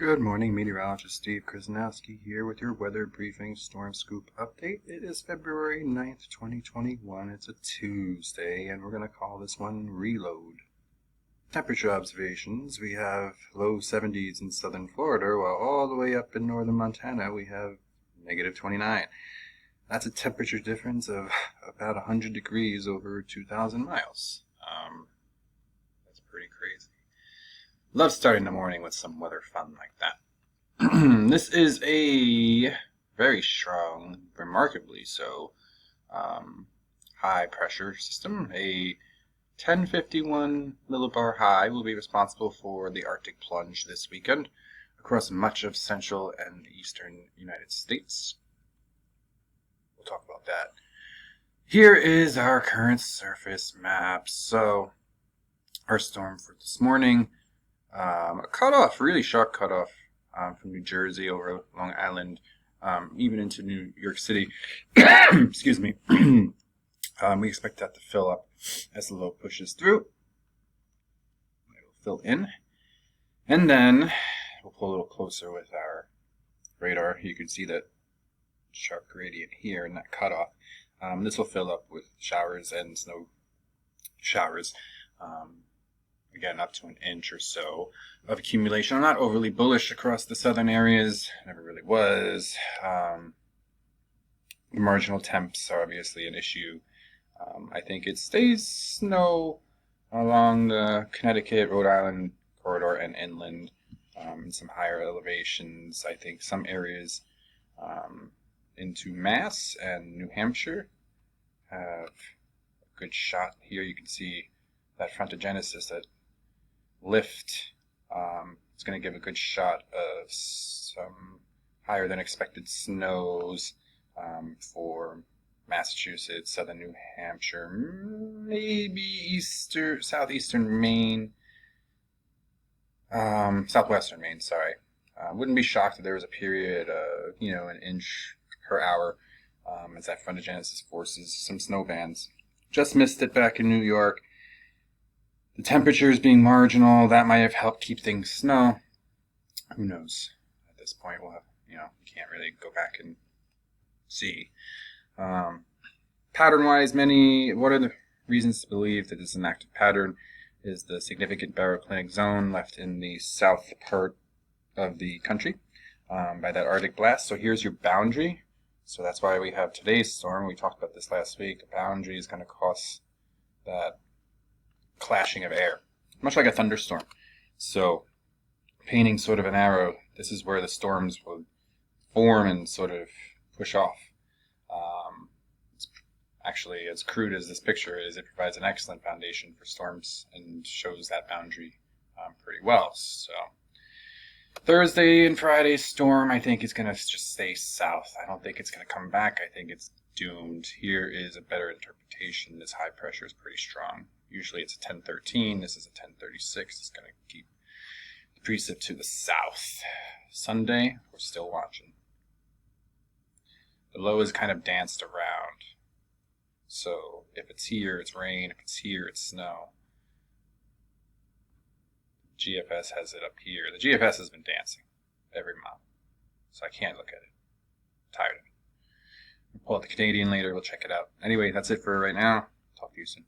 Good morning, meteorologist Steve Krasnowski here with your weather briefing storm scoop update. It is February 9th, 2021. It's a Tuesday, and we're going to call this one Reload. Temperature observations, we have low 70s in southern Florida, while all the way up in northern Montana we have negative 29. That's a temperature difference of about 100 degrees over 2,000 miles. That's pretty crazy. Love starting the morning with some weather fun like that. This is a very strong, remarkably so, high pressure system. A 1051 millibar high will be responsible for the Arctic plunge this weekend across much of central and eastern United States. We'll talk about that. Here is our current surface map. So, our storm for this morning. A cutoff, really sharp cutoff from New Jersey over Long Island, even into New York City. Excuse me. We expect that to fill up as the low pushes through. It will fill in. And then we'll pull a little closer with our radar. You can see that sharp gradient here and that cutoff. This will fill up with showers and snow showers. Again, up to an inch or so of accumulation. I'm not overly bullish across the southern areas. Never really was. The marginal temps are obviously an issue. I think it stays snow along the Connecticut, Rhode Island corridor and inland. In some higher elevations. I think some areas into Mass and New Hampshire have a good shot here. You can see that frontogenesis, that lift. It's going to give a good shot of some higher than expected snows for Massachusetts, southern New Hampshire, maybe southeastern Maine, southwestern Maine, sorry. Wouldn't be shocked if there was a period of, an inch per hour as that frontogenesis forces some snow bands. Just missed it back in New York. The temperatures being marginal, that might have helped keep things snow. Who knows? At this point, we'll have, you can't really go back and see. Pattern-wise, what are the reasons to believe that this is an active pattern? Is the significant baroclinic zone left in the south part of the country by that Arctic blast. So here's your boundary. So that's why we have today's storm. We talked about this last week. The boundary is going to cause that clashing of air, much like a thunderstorm. So, painting sort of an arrow, this is where the storms will form and sort of push off. It's actually, as crude as this picture is, it provides an excellent foundation for storms and shows that boundary pretty well. So, Thursday and Friday's storm, I think, is going to just stay south. I don't think it's going to come back. I think it's doomed. Here is a better interpretation. This high pressure is pretty strong. Usually it's a 1013. This is a 1036. It's going to keep the precip to the south. Sunday, we're still watching. The low is kind of danced around. So if it's here, it's rain. If it's here, it's snow. GFS has it up here. The GFS has been dancing every month. So I can't look at it. I'm tired of it. We'll pull out the Canadian later. We'll check it out. Anyway, that's it for right now. Talk to you soon.